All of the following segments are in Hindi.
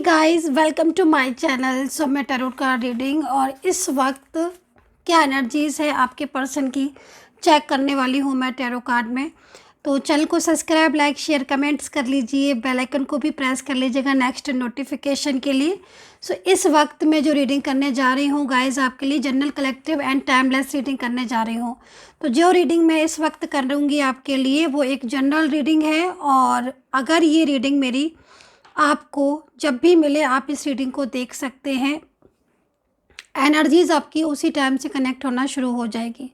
Guys, welcome to my channel. So मैं टैरोट कार्ड रीडिंग और इस वक्त क्या एनर्जीज है आपके पर्सन की चेक करने वाली हूँ मैं टैरो कार्ड में। तो चैनल को सब्सक्राइब, लाइक, शेयर, कमेंट्स कर लीजिए। बेल आइकन को भी प्रेस कर लीजिएगा नेक्स्ट नोटिफिकेशन के लिए। सो इस वक्त मैं जो रीडिंग करने जा रही हूँ गाइस, आपके लिए general, collective and timeless reading करने जा रही हूँ। तो जो रीडिंग मैं इस वक्त करूँगी आपके लिए वो एक जनरल रीडिंग है, और अगर ये रीडिंग मेरी आपको जब भी मिले आप इस रीडिंग को देख सकते हैं। एनर्जीज़ आपकी उसी टाइम से कनेक्ट होना शुरू हो जाएगी।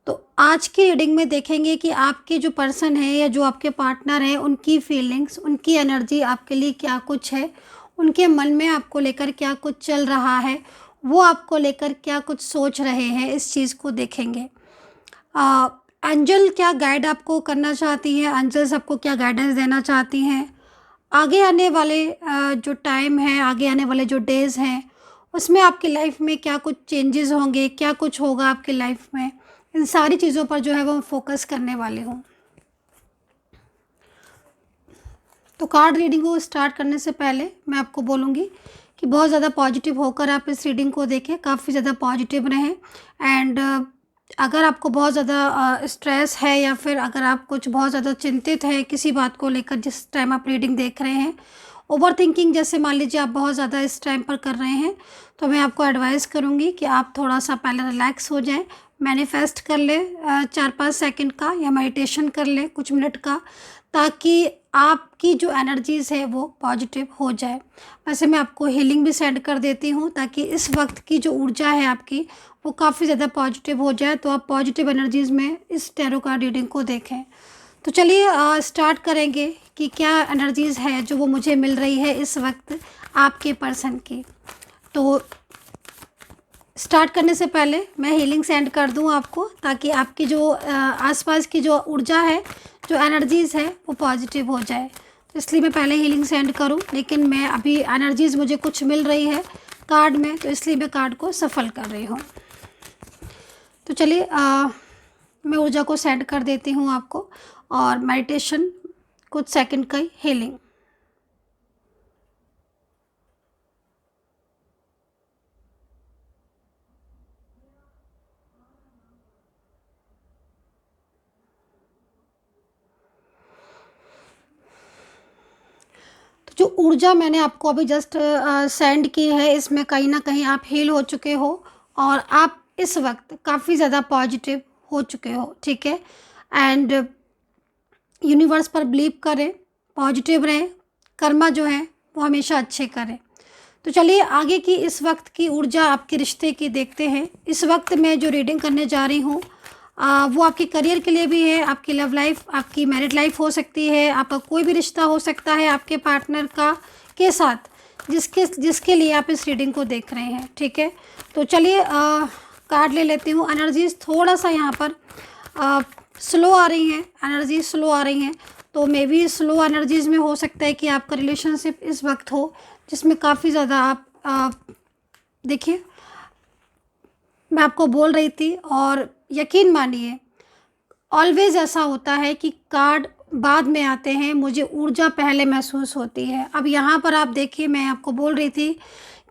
तो आज की रीडिंग में देखेंगे कि आपके जो पर्सन है या जो आपके पार्टनर हैं उनकी फीलिंग्स, उनकी एनर्जी आपके लिए क्या कुछ है, उनके मन में आपको लेकर क्या कुछ चल रहा है, वो आपको लेकर क्या कुछ सोच रहे हैं, इस चीज़ को देखेंगे। एंजल क्या गाइड आपको करना चाहती हैं, एंजल्स आपको क्या गाइडेंस देना चाहती हैं, आगे आने वाले जो टाइम है, आगे आने वाले जो डेज़ हैं उसमें आपकी लाइफ में क्या कुछ चेंजेस होंगे, क्या कुछ होगा आपकी लाइफ में, इन सारी चीज़ों पर जो है वो फोकस करने वाले हूँ। तो कार्ड रीडिंग को स्टार्ट करने से पहले मैं आपको बोलूँगी कि बहुत ज़्यादा पॉजिटिव होकर आप इस रीडिंग को देखें, काफ़ी ज़्यादा पॉजिटिव रहें। एंड अगर आपको बहुत ज़्यादा स्ट्रेस है या फिर अगर आप कुछ बहुत ज़्यादा चिंतित हैं किसी बात को लेकर, जिस टाइम आप रीडिंग देख रहे हैं, ओवर थिंकिंग जैसे मान लीजिए आप बहुत ज़्यादा इस टाइम पर कर रहे हैं, तो मैं आपको एडवाइस करूँगी कि आप थोड़ा सा पहले रिलैक्स हो जाएं, मैनिफेस्ट कर ले 4-5 सेकंड का, या मेडिटेशन कर ले कुछ मिनट का, ताकि आपकी जो एनर्जीज़ है वो पॉजिटिव हो जाए। वैसे मैं आपको हीलिंग भी सेंड कर देती हूँ ताकि इस वक्त की जो ऊर्जा है आपकी वो काफ़ी ज़्यादा पॉजिटिव हो जाए, तो आप पॉजिटिव एनर्जीज़ में इस टैरो कार्ड रीडिंग को देखें। तो चलिए स्टार्ट करेंगे कि क्या एनर्जीज़ है जो वो मुझे मिल रही है इस वक्त आपके पर्सन की। तो स्टार्ट करने से पहले मैं हीलिंग सेंड कर दूं आपको, ताकि आपकी जो आसपास की जो ऊर्जा है, जो एनर्जीज़ है वो पॉजिटिव हो जाए। तो इसलिए मैं पहले हीलिंग सेंड करूं, लेकिन मैं अभी एनर्जीज़ मुझे कुछ मिल रही है कार्ड में, तो इसलिए मैं कार्ड को सफल कर रही हूँ। तो चलिए मैं ऊर्जा को सेंड कर देती हूँ आपको, और मेडिटेशन कुछ सेकंड का हीलिंग। तो जो ऊर्जा मैंने आपको अभी जस्ट सेंड की है, इसमें कहीं ना कहीं आप हील हो चुके हो और आप इस वक्त काफ़ी ज़्यादा पॉजिटिव हो चुके हो, ठीक है। एंड यूनिवर्स पर बिलीव करें, पॉजिटिव रहें, कर्मा जो है वो हमेशा अच्छे करें। तो चलिए आगे की इस वक्त की ऊर्जा आपके रिश्ते की देखते हैं। इस वक्त मैं जो रीडिंग करने जा रही हूँ वो आपके करियर के लिए भी है, आपकी लव लाइफ, आपकी मैरिड लाइफ हो सकती है, आपका कोई भी रिश्ता हो सकता है आपके पार्टनर का के साथ, जिसके लिए आप इस रीडिंग को देख रहे हैं, ठीक है। तो चलिए कार्ड ले लेती हूँ। एनर्जीज थोड़ा सा यहाँ पर स्लो आ रही हैं, एनर्जी स्लो आ रही हैं, तो मे बी स्लो एनर्जीज़ में हो सकता है कि आपका रिलेशनशिप इस वक्त हो जिसमें काफ़ी ज़्यादा आप देखिए, मैं आपको बोल रही थी और यकीन मानिए ऑलवेज़ ऐसा होता है कि कार्ड बाद में आते हैं, मुझे ऊर्जा पहले महसूस होती है। अब यहाँ पर आप देखिए, मैं आपको बोल रही थी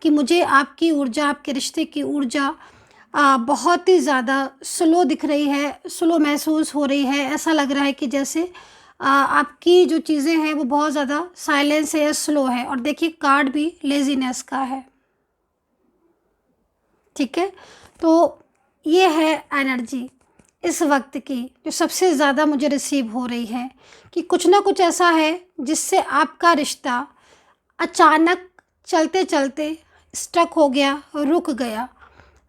कि मुझे आपकी ऊर्जा, आपके रिश्ते की ऊर्जा बहुत ही ज़्यादा स्लो दिख रही है, स्लो महसूस हो रही है। ऐसा लग रहा है कि जैसे आपकी जो चीज़ें हैं वो बहुत ज़्यादा साइलेंस है या स्लो है। और देखिए कार्ड भी लेज़ीनेस का है, ठीक है। तो ये है एनर्जी इस वक्त की जो सबसे ज़्यादा मुझे रिसीव हो रही है, कि कुछ ना कुछ ऐसा है जिससे आपका रिश्ता अचानक चलते चलते स्टक हो गया, रुक गया।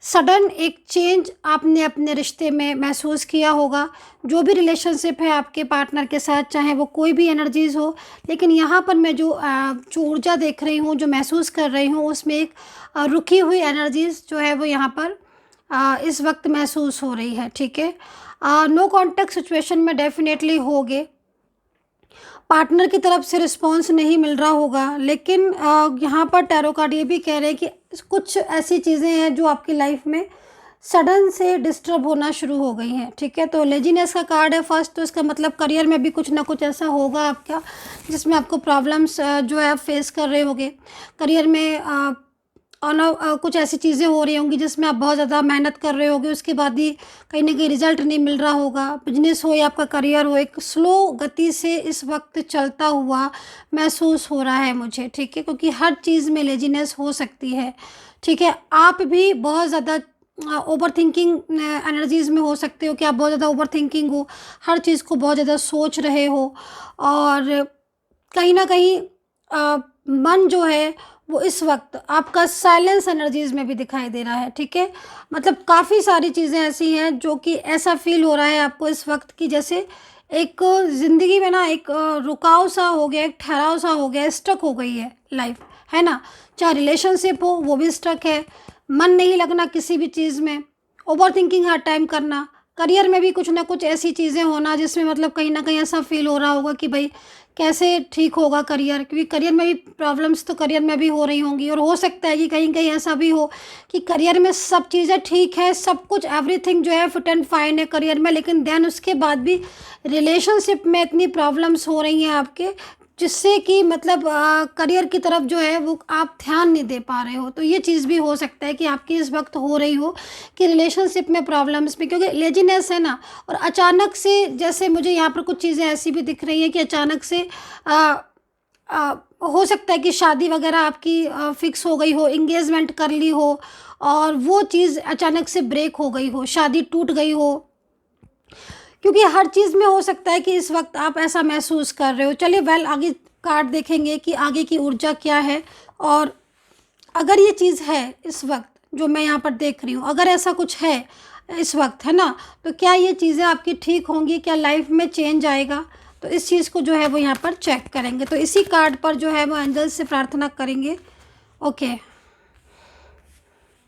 सडन एक चेंज आपने अपने रिश्ते में महसूस किया होगा। जो भी रिलेशनशिप है आपके पार्टनर के साथ, चाहे वो कोई भी एनर्जीज़ हो, लेकिन यहाँ पर मैं जो ऊर्जा देख रही हूँ, जो महसूस कर रही हूँ, उसमें एक रुकी हुई एनर्जीज़ जो है वो यहाँ पर इस वक्त महसूस हो रही है, ठीक है। नो कॉन्टैक्ट सिचुएशन में डेफिनेटली होगे, पार्टनर की तरफ से रिस्पांस नहीं मिल रहा होगा, लेकिन यहाँ पर टैरो कार्ड ये भी कह रहे हैं कि कुछ ऐसी चीज़ें हैं जो आपकी लाइफ में सडन से डिस्टर्ब होना शुरू हो गई हैं, ठीक है। तो लेजीनेस का कार्ड है फर्स्ट, तो इसका मतलब करियर में भी कुछ ना कुछ ऐसा होगा आपका जिसमें आपको प्रॉब्लम्स जो है आप फेस कर रहे होगे। करियर में कुछ ऐसी चीज़ें हो रही होंगी जिसमें आप बहुत ज़्यादा मेहनत कर रहे होगे, उसके बाद भी कहीं न कहीं रिज़ल्ट नहीं मिल रहा होगा। बिज़नेस हो या आपका करियर हो, एक स्लो गति से इस वक़्त चलता हुआ महसूस हो रहा है मुझे, ठीक है। क्योंकि हर चीज़ में लेज़ीनेस हो सकती है, ठीक है। आप भी बहुत ज़्यादा ओवरथिंकिंग एनर्जीज़ में हो सकते हो कि आप बहुत ज़्यादा ओवरथिंकिंग हो, हर चीज़ को बहुत ज़्यादा सोच रहे हो और कहीं न कहीं मन जो है वो इस वक़्त आपका साइलेंस एनर्जीज़ में भी दिखाई दे रहा है, ठीक है। मतलब काफ़ी सारी चीज़ें ऐसी हैं जो कि ऐसा फ़ील हो रहा है आपको इस वक़्त कि जैसे एक ज़िंदगी में ना एक रुकाव सा हो गया, एक ठहराव सा हो गया, स्टक हो गई है लाइफ़, है ना? चाहे रिलेशनशिप हो वो भी स्टक है, मन नहीं लगना किसी भी चीज़ में, ओवरथिंकिंग हर टाइम करना, करियर में भी कुछ ना कुछ ऐसी चीज़ें होना जिसमें मतलब कहीं न कहीं ऐसा फ़ील हो रहा होगा कि भई कैसे ठीक होगा करियर, क्योंकि करियर में भी प्रॉब्लम्स तो करियर में भी हो रही होंगी और हो सकता है कि कहीं-कहीं ऐसा भी हो कि करियर में सब चीज़ें ठीक है, सब कुछ एवरीथिंग जो है फिट एंड फाइन है करियर में, लेकिन देन उसके बाद भी रिलेशनशिप में इतनी प्रॉब्लम्स हो रही हैं आपके जिससे कि मतलब करियर की तरफ जो है वो आप ध्यान नहीं दे पा रहे हो। तो ये चीज़ भी हो सकता है कि आपकी इस वक़्त हो रही हो कि रिलेशनशिप में प्रॉब्लम्स में, क्योंकि लेज़ीनेस है ना, और अचानक से जैसे मुझे यहाँ पर कुछ चीज़ें ऐसी भी दिख रही हैं कि अचानक से अ अ, हो सकता है कि शादी वग़ैरह आपकी फ़िक्स हो गई हो, एंगेजमेंट कर ली हो और वो चीज़ अचानक से ब्रेक हो गई हो, शादी टूट गई हो। क्योंकि हर चीज़ में हो सकता है कि इस वक़्त आप ऐसा महसूस कर रहे हो। चलिए आगे कार्ड देखेंगे कि आगे की ऊर्जा क्या है, और अगर ये चीज़ है इस वक़्त जो मैं यहाँ पर देख रही हूँ, अगर ऐसा कुछ है इस वक़्त, है ना? तो क्या ये चीज़ें आपकी ठीक होंगी? क्या लाइफ़ में चेंज आएगा? तो इस चीज़ को जो है वो यहाँ पर चेक करेंगे। तो इसी कार्ड पर जो है वो एंजल्स से प्रार्थना करेंगे। ओके।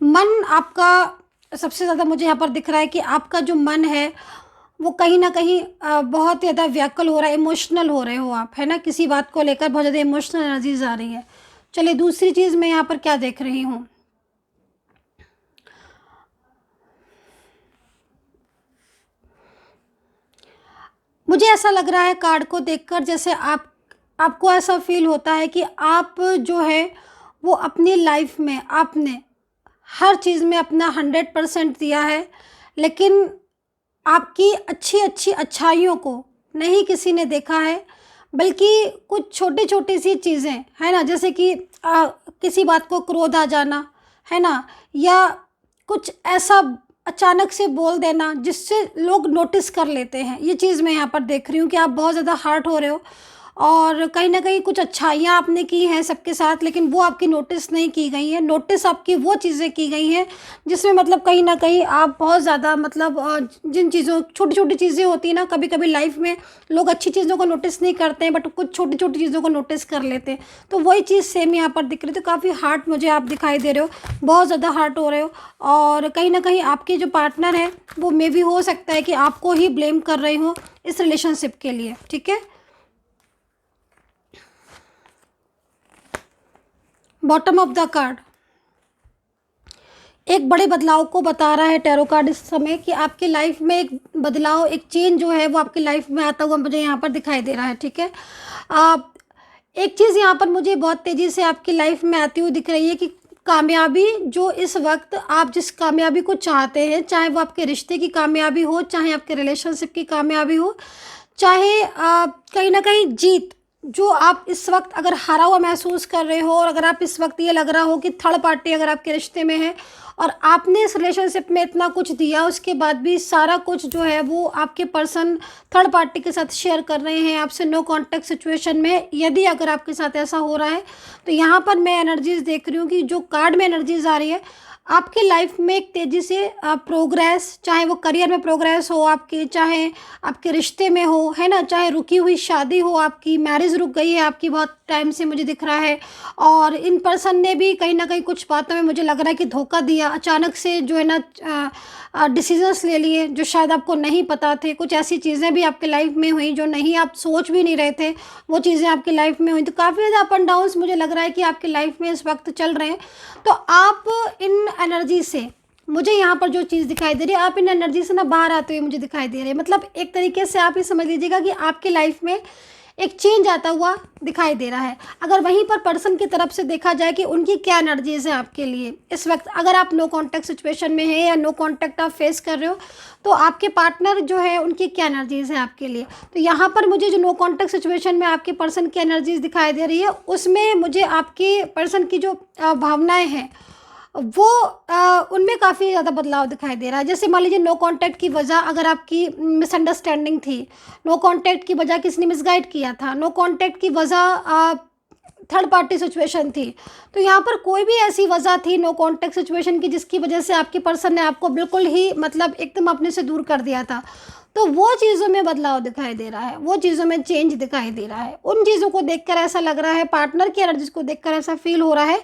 मन आपका सबसे ज़्यादा मुझे यहाँ पर दिख रहा है कि आपका जो मन है वो कहीं न कहीं बहुत ज़्यादा व्याकुल हो रहा है, इमोशनल हो रहे हो आप, है ना? किसी बात को लेकर बहुत ज़्यादा इमोशनल एनर्जीज़ आ रही है। चलिए दूसरी चीज़ मैं यहाँ पर क्या देख रही हूँ, मुझे ऐसा लग रहा है कार्ड को देखकर जैसे आपको ऐसा फ़ील होता है कि आप जो है वो अपनी लाइफ़ में आपने हर चीज़ में अपना 100% दिया है, लेकिन आपकी अच्छी-अच्छी अच्छाइयों को नहीं किसी ने देखा है, बल्कि कुछ छोटी-छोटी सी चीज़ें, है ना? जैसे कि किसी बात को क्रोध आ जाना, है ना? या कुछ ऐसा अचानक से बोल देना जिससे लोग नोटिस कर लेते हैं। ये चीज़ मैं यहाँ पर देख रही हूँ कि आप बहुत ज़्यादा हर्ट हो रहे हो और कहीं न कहीं कुछ अच्छाइयाँ आपने की हैं सबके साथ, लेकिन वो आपकी नोटिस नहीं की गई हैं। नोटिस आपकी वो चीज़ें की गई हैं जिसमें मतलब कहीं न कहीं आप बहुत ज़्यादा मतलब जिन चीज़ों छोटी-छोटी चीज़ें होती हैं ना, कभी-कभी लाइफ़ में लोग अच्छी चीज़ों को नोटिस नहीं करते हैं, बट कुछ छोटी-छोटी चीज़ों को नोटिस कर लेते हैं। तो वही चीज़ सेम यहाँ पर दिख रही है। तो काफ़ी हर्ट मुझे आप दिखाई दे रहे हो, बहुत ज़्यादा हर्ट हो रहे हो और कहीं न कहीं आपके जो पार्टनर हैं, वो मेबी हो सकता है कि आपको ही ब्लेम कर रहे हों इस रिलेशनशिप के लिए, ठीक है? बॉटम ऑफ द कार्ड एक बड़े बदलाव को बता रहा है टैरो कार्ड इस समय कि आपकी लाइफ में एक बदलाव, एक चेंज जो है वो आपकी लाइफ में आता हुआ मुझे यहाँ पर दिखाई दे रहा है, ठीक है। आप एक चीज़ यहाँ पर मुझे बहुत तेज़ी से आपकी लाइफ में आती हुई दिख रही है कि कामयाबी जो इस वक्त आप जिस कामयाबी को चाहते हैं, चाहे वो आपके रिश्ते की कामयाबी हो, चाहे आपके रिलेशनशिप की कामयाबी हो, चाहे कहीं ना कहीं जीत, जो आप इस वक्त अगर हारा हुआ महसूस कर रहे हो और अगर आप इस वक्त ये लग रहा हो कि थर्ड पार्टी अगर आपके रिश्ते में है और आपने इस रिलेशनशिप में इतना कुछ दिया, उसके बाद भी सारा कुछ जो है वो आपके पर्सन थर्ड पार्टी के साथ शेयर कर रहे हैं, आपसे नो कांटेक्ट सिचुएशन में, यदि अगर आपके साथ ऐसा हो रहा है तो यहाँ पर मैं एनर्जीज देख रही हूँ कि जो कार्ड में एनर्जीज आ रही है आपकी लाइफ में एक तेज़ी से प्रोग्रेस, चाहे वो करियर में प्रोग्रेस हो आपके, चाहे आपके रिश्ते में हो, है ना, चाहे रुकी हुई शादी हो, आपकी मैरिज रुक गई है आपकी बहुत टाइम से मुझे दिख रहा है, और इन पर्सन ने भी कहीं ना कहीं कुछ बातों में मुझे लग रहा है कि धोखा दिया, अचानक से जो है ना डिसीजंस ले लिए जो शायद आपको नहीं पता थे, कुछ ऐसी चीज़ें भी आपकी लाइफ में हुई जो नहीं आप सोच भी नहीं रहे थे, वो चीज़ें आपकी लाइफ में हुई। तो काफ़ी ज़्यादा अप एंड डाउन्स मुझे लग रहा है कि आपकी लाइफ में इस वक्त चल रहे हैं। तो आप इन एनर्जी से मुझे यहाँ पर जो चीज़ दिखाई दे रही है, आप इन एनर्जी से ना बाहर आते हुए मुझे दिखाई दे रहे हैं। मतलब एक तरीके से आप ये समझ लीजिएगा कि आपकी लाइफ में एक चेंज आता हुआ दिखाई दे रहा है। अगर वहीं पर पर्सन की तरफ से देखा जाए कि उनकी क्या एनर्जीज़ है आपके लिए इस वक्त, अगर आप नो कांटेक्ट सिचुएशन में हैं या नो कांटेक्ट आप फेस कर रहे हो, तो आपके पार्टनर जो है उनकी क्या एनर्जीज़ है आपके लिए। तो यहाँ पर मुझे जो नो कांटेक्ट सिचुएशन में आपके पर्सन की एनर्जीज़ दिखाई दे रही है, उसमें मुझे आपके पर्सन की जो भावनाएँ हैं वो उनमें काफ़ी ज़्यादा बदलाव दिखाई दे रहा है। जैसे मान लीजिए नो कांटेक्ट की वजह अगर आपकी मिसअंडरस्टैंडिंग थी, नो कांटेक्ट की वजह किसी ने मिसगाइड किया था, नो कांटेक्ट की वजह थर्ड पार्टी सिचुएशन थी, तो यहाँ पर कोई भी ऐसी वजह थी नो कांटेक्ट सिचुएशन की जिसकी वजह से आपके पर्सन ने आपको बिल्कुल ही मतलब एकदम अपने से दूर कर दिया था, तो वो चीज़ों में बदलाव दिखाई दे रहा है, वो चीज़ों में चेंज दिखाई दे रहा है। उन चीज़ों को देखकर ऐसा लग रहा है, पार्टनर की एनर्जीज को देखकर ऐसा फील हो रहा है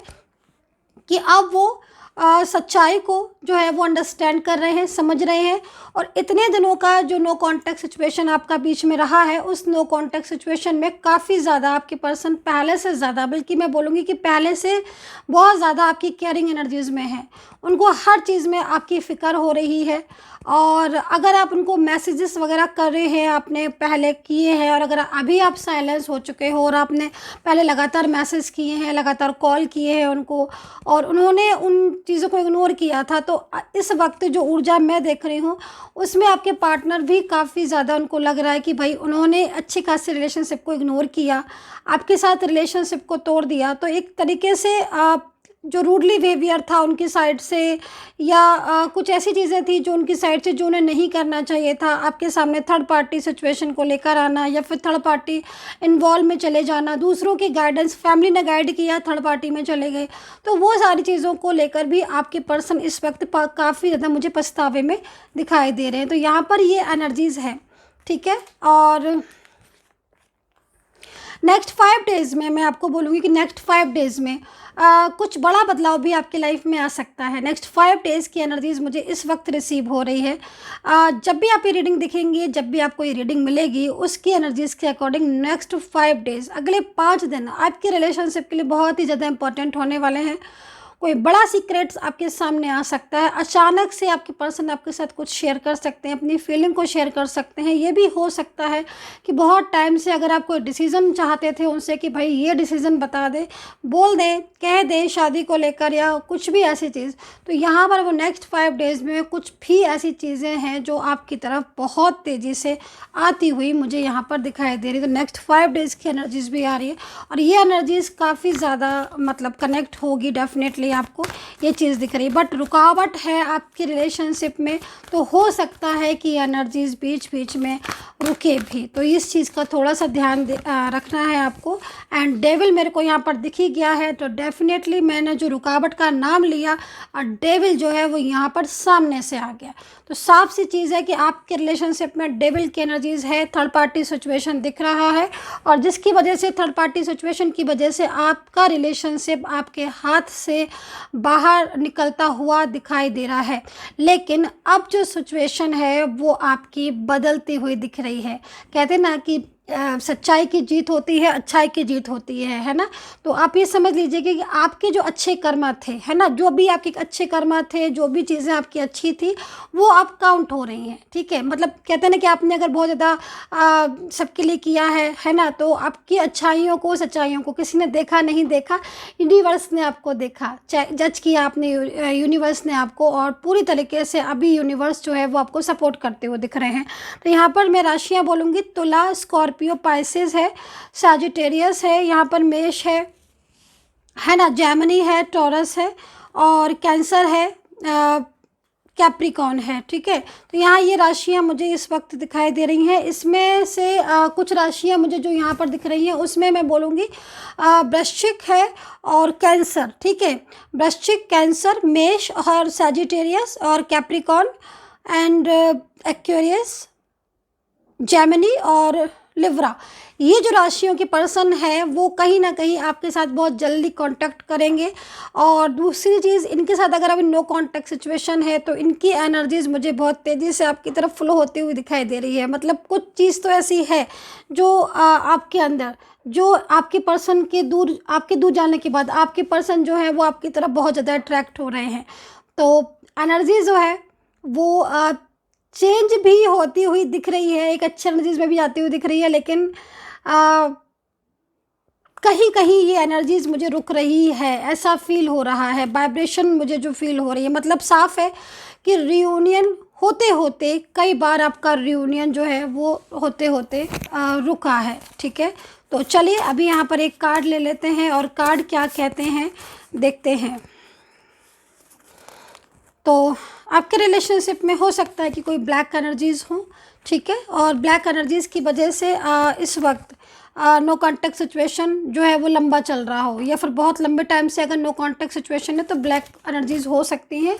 कि अब वो सच्चाई को जो है वो अंडरस्टैंड कर रहे हैं, समझ रहे हैं। और इतने दिनों का जो नो कांटेक्ट सिचुएशन आपका बीच में रहा है, उस नो कांटेक्ट सिचुएशन में काफ़ी ज़्यादा आपके पर्सन पहले से ज़्यादा, बल्कि मैं बोलूँगी कि पहले से बहुत ज़्यादा आपकी केयरिंग एनर्जीज़ में है। उनको हर चीज़ में आपकी फ़िक्र हो रही है। और अगर आप उनको मैसेजेस वगैरह कर रहे हैं, आपने पहले किए हैं, और अगर अभी आप साइलेंस हो चुके हो और आपने पहले लगातार मैसेज किए हैं, लगातार कॉल किए हैं उनको, और उन्होंने उन चीज़ों को इग्नोर किया था, तो इस वक्त जो ऊर्जा मैं देख रही हूँ उसमें आपके पार्टनर भी काफ़ी ज़्यादा उनको लग रहा है कि भाई उन्होंने अच्छी खासी रिलेशनशिप को इग्नोर किया, आपके साथ रिलेशनशिप को तोड़ दिया। तो एक तरीके से आप जो रूडली बिहेवियर था उनकी साइड से, या कुछ ऐसी चीज़ें थी जो उनकी साइड से जो उन्हें नहीं करना चाहिए था, आपके सामने थर्ड पार्टी सिचुएशन को लेकर आना, या फिर थर्ड पार्टी इन्वॉल्व में चले जाना, दूसरों की गाइडेंस, फैमिली ने गाइड किया, थर्ड पार्टी में चले गए, तो वो सारी चीज़ों को लेकर भी आपके पर्सन इस वक्त काफ़ी ज़्यादा मुझे पछतावे में दिखाई दे रहे हैं। तो यहाँ पर ये एनर्जीज़ है, ठीक है। और नेक्स्ट 5 डेज़ में मैं आपको बोलूँगी कि नेक्स्ट 5 डेज़ में कुछ बड़ा बदलाव भी आपकी लाइफ में आ सकता है। नेक्स्ट 5 डेज़ की एनर्जीज़ मुझे इस वक्त रिसीव हो रही है। जब भी आप ये रीडिंग दिखेंगी, जब भी आपको ये रीडिंग मिलेगी, उसकी एनर्जीज़ के अकॉर्डिंग नेक्स्ट 5 डेज़, अगले 5 दिन आपके रिलेशनशिप के लिए बहुत ही ज़्यादा इंपॉर्टेंट होने वाले हैं। कोई बड़ा सीक्रेट्स आपके सामने आ सकता है, अचानक से आपके पर्सन आपके साथ कुछ शेयर कर सकते हैं, अपनी फीलिंग को शेयर कर सकते हैं। ये भी हो सकता है कि बहुत टाइम से अगर आप कोई डिसीज़न चाहते थे उनसे कि भाई ये डिसीज़न बता दे, बोल दें, कह दें शादी को लेकर या कुछ भी ऐसी चीज़, तो यहाँ पर वो नेक्स्ट 5 डेज़ में कुछ भी ऐसी चीज़ें हैं जो आपकी तरफ बहुत तेज़ी से आती हुई मुझे यहाँ पर दिखाई दे रही है। तो नेक्स्ट 5 डेज़ की एनर्जीज़ भी आ रही है, और ये एनर्जीज़ काफ़ी ज़्यादा मतलब कनेक्ट होगी, डेफिनेटली आपको ये चीज़ दिख रही है। बट रुकावट है आपकी रिलेशनशिप में, तो हो सकता है कि एनर्जीज़ बीच बीच में रुके भी, तो इस चीज़ का थोड़ा सा ध्यान रखना है आपको। एंड डेविल मेरे को यहाँ पर दिख ही गया है, तो डेफिनेटली मैंने जो रुकावट का नाम लिया और डेविल जो है वो यहाँ पर सामने से आ गया, तो साफ सी चीज़ है कि आपके रिलेशनशिप में डेविल की एनर्जीज़ है, थर्ड पार्टी सिचुएशन दिख रहा है, और जिसकी वजह से थर्ड पार्टी सिचुएशन की वजह से आपका रिलेशनशिप आपके हाथ से बाहर निकलता हुआ दिखाई दे रहा है। लेकिन अब जो सिचुएशन है वो आपकी बदलती हुई दिख रही है। कहते हैं ना कि सच्चाई की जीत होती है, अच्छाई की जीत होती है ना। तो आप ये समझ लीजिए कि आपके जो अच्छे कर्म थे, है ना, जो भी आपके अच्छे कर्म थे, जो भी चीज़ें आपकी अच्छी थी, वो अब काउंट हो रही हैं, ठीक है। मतलब कहते हैं ना कि आपने अगर बहुत ज़्यादा सबके लिए किया है ना, तो आपकी अच्छाइयों को, सच्चाइयों को किसी ने देखा नहीं देखा, यूनिवर्स ने आपको देखा, जज किया आपने, यूनिवर्स ने आपको, और पूरी तरीके से अभी यूनिवर्स जो है वो आपको सपोर्ट करते हुए दिख रहे हैं। तो यहाँ पर मैं राशियाँ बोलूँगी, तुला, स्कॉर्पियो, पाइसेस है, सैजिटेरियस है, यहाँ पर मेष है ना, जेमिनी है, टॉरस है, और कैंसर है, कैप्रिकॉर्न है, ठीक है। तो यहाँ ये राशियाँ मुझे इस वक्त दिखाई दे रही हैं। इसमें से कुछ राशियाँ मुझे जो यहाँ पर दिख रही हैं उसमें मैं बोलूँगी वृश्चिक है और कैंसर, ठीक है। वृश्चिक, कैंसर, मेष और सैजिटेरियस और कैप्रिकॉर्न एंड एक्वेरियस, जेमिनी और लिब्रा, ये जो राशियों के पर्सन है वो कहीं ना कहीं आपके साथ बहुत जल्दी कांटेक्ट करेंगे। और दूसरी चीज़, इनके साथ अगर अभी नो कांटेक्ट सिचुएशन है तो इनकी एनर्जीज मुझे बहुत तेज़ी से आपकी तरफ फ्लो होती हुई दिखाई दे रही है। मतलब कुछ चीज़ तो ऐसी है जो आपके अंदर, जो आपके पर्सन के दूर, आपके दूर जाने के बाद आपके पर्सन जो है वो आपकी तरफ बहुत ज़्यादा अट्रैक्ट हो रहे हैं। तो एनर्जी जो है वो चेंज भी होती हुई दिख रही है, एक अच्छी एनर्जीज में भी जाती हुई दिख रही है, लेकिन कहीं कहीं ये एनर्जीज मुझे रुक रही है, ऐसा फील हो रहा है। वाइब्रेशन मुझे जो फील हो रही है, मतलब साफ है कि रियूनियन होते होते कई बार आपका रियूनियन जो है वो होते होते रुका है। ठीक है, तो चलिए अभी यहाँ पर एक कार्ड ले लेते हैं और कार्ड क्या कहते हैं देखते हैं। तो आपके रिलेशनशिप में हो सकता है कि कोई ब्लैक एनर्जीज़ हो, ठीक है, और ब्लैक एनर्जीज़ की वजह से इस वक्त नो कांटेक्ट सिचुएशन जो है वो लंबा चल रहा हो, या फिर बहुत लंबे टाइम से अगर नो कांटेक्ट सिचुएशन है तो ब्लैक एनर्जीज़ हो सकती हैं।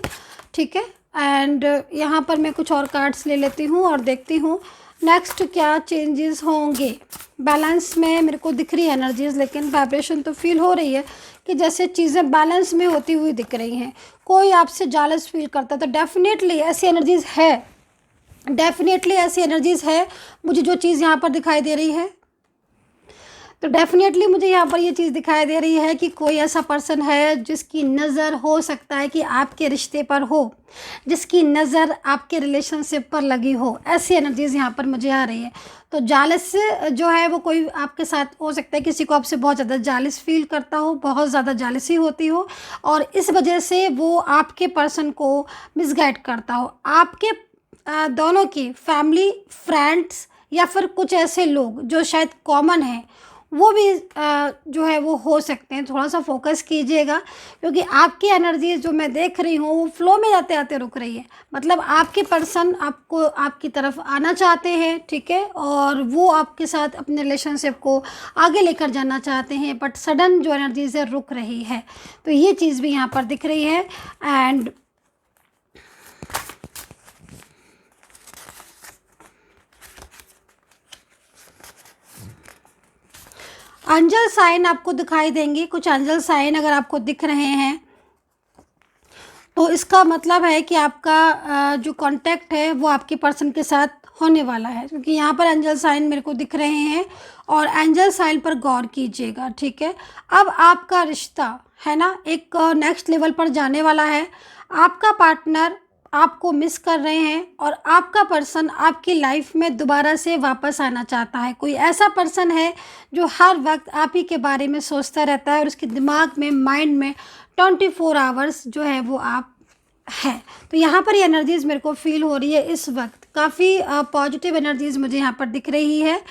ठीक है, एंड यहाँ पर मैं कुछ और कार्ड्स ले लेती हूँ और देखती हूँ नेक्स्ट क्या चेंजेस होंगे। बैलेंस में मेरे को दिख रही है एनर्जीज़, लेकिन वाइब्रेशन तो फील हो रही है कि जैसे चीज़ें बैलेंस में होती हुई दिख रही हैं। कोई आपसे जालस फील करता है तो डेफिनेटली ऐसी एनर्जीज़ है, डेफिनेटली ऐसी एनर्जीज़ है। मुझे जो चीज़ यहाँ पर दिखाई दे रही है, तो डेफिनेटली मुझे यहाँ पर ये चीज़ दिखाई दे रही है कि कोई ऐसा पर्सन है जिसकी नज़र हो सकता है कि आपके रिश्ते पर हो, जिसकी नज़र आपके रिलेशनशिप पर लगी हो। ऐसी एनर्जीज़ यहाँ पर मुझे आ रही है। तो जालस जो है वो कोई आपके साथ हो सकता है, किसी को आपसे बहुत ज़्यादा जालस फील करता हो, बहुत ज़्यादा जालसी होती हो, और इस वजह से वो आपके पर्सन को मिसगाइड करता हो। आपके दोनों की फैमिली, फ्रेंड्स या फिर कुछ ऐसे लोग जो शायद कॉमन हैं, वो भी जो है वो हो सकते हैं। थोड़ा सा फोकस कीजिएगा, क्योंकि आपकी एनर्जी जो मैं देख रही हूँ वो फ्लो में जाते आते रुक रही है। मतलब आपके पर्सन आपको आपकी तरफ आना चाहते हैं, ठीक है, और वो आपके साथ अपने रिलेशनशिप को आगे लेकर जाना चाहते हैं, बट सडन जो एनर्जीज है रुक रही है। तो ये चीज़ भी यहाँ पर दिख रही है। एंड एंजल साइन आपको दिखाई देंगे, कुछ एंजल साइन अगर आपको दिख रहे हैं तो इसका मतलब है कि आपका जो कांटेक्ट है वो आपके पर्सन के साथ होने वाला है, क्योंकि यहाँ पर एंजल साइन मेरे को दिख रहे हैं। और एंजल साइन पर गौर कीजिएगा, ठीक है। अब आपका रिश्ता है ना एक नेक्स्ट लेवल पर जाने वाला है। आपका पार्टनर आपको मिस कर रहे हैं और आपका पर्सन आपकी लाइफ में दोबारा से वापस आना चाहता है। कोई ऐसा पर्सन है जो हर वक्त आप ही के बारे में सोचता रहता है और उसके दिमाग में, माइंड में 24 आवर्स जो है वो आप है। तो यहाँ पर ये एनर्जीज़ मेरे को फील हो रही है इस वक्त, काफ़ी पॉजिटिव एनर्जीज़ मुझे यहाँ पर दिख रही है।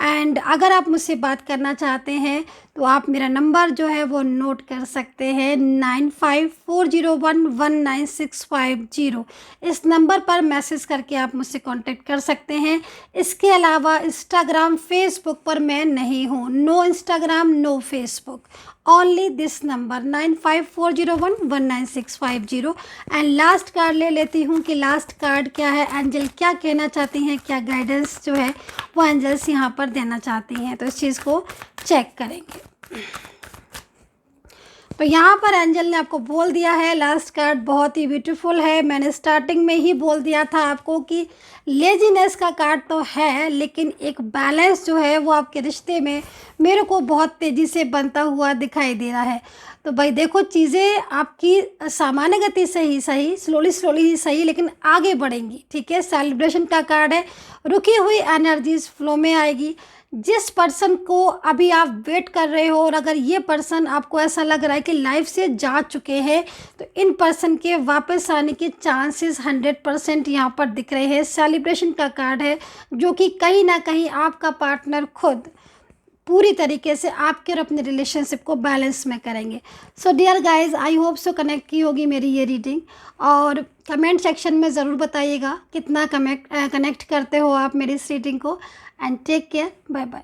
एंड अगर आप मुझसे बात करना चाहते हैं तो आप मेरा नंबर जो है वो नोट कर सकते हैं, 9540119650। इस नंबर पर मैसेज करके आप मुझसे कांटेक्ट कर सकते हैं। इसके अलावा इंस्टाग्राम, फेसबुक पर मैं नहीं हूँ। No Instagram, no Facebook, only this number 9540119650। And last card ले लेती हूँ कि लास्ट कार्ड क्या है, एंजल क्या कहना चाहती हैं, क्या गाइडेंस जो है वो एंजल्स यहाँ पर देना चाहती हैं। तो इस चीज़ को चेक करेंगे। तो यहाँ पर एंजल ने आपको बोल दिया है, लास्ट कार्ड बहुत ही ब्यूटीफुल है। मैंने स्टार्टिंग में ही बोल दिया था आपको कि लेजीनेस का कार्ड तो है, लेकिन एक बैलेंस जो है वो आपके रिश्ते में मेरे को बहुत तेज़ी से बनता हुआ दिखाई दे रहा है। तो भाई देखो, चीज़ें आपकी सामान्य गति से ही सही, स्लोली ही सही, लेकिन आगे बढ़ेंगी, ठीक है। सेलिब्रेशन का कार्ड है, रुकी हुई एनर्जीज फ्लो में आएगी। जिस पर्सन को अभी आप वेट कर रहे हो और अगर ये पर्सन आपको ऐसा लग रहा है कि लाइफ से जा चुके हैं, तो इन पर्सन के वापस आने के चांसेस 100% यहाँ पर दिख रहे हैं। सेलिब्रेशन का कार्ड है, जो कि कहीं ना कहीं आपका पार्टनर खुद पूरी तरीके से आपके और अपने रिलेशनशिप को बैलेंस में करेंगे। So dear guys, I hope so connect की होगी मेरी ये रीडिंग, और कमेंट सेक्शन में ज़रूर बताइएगा कितना कनेक्ट करते हो आप मेरी इस रीडिंग को। And take care, bye bye.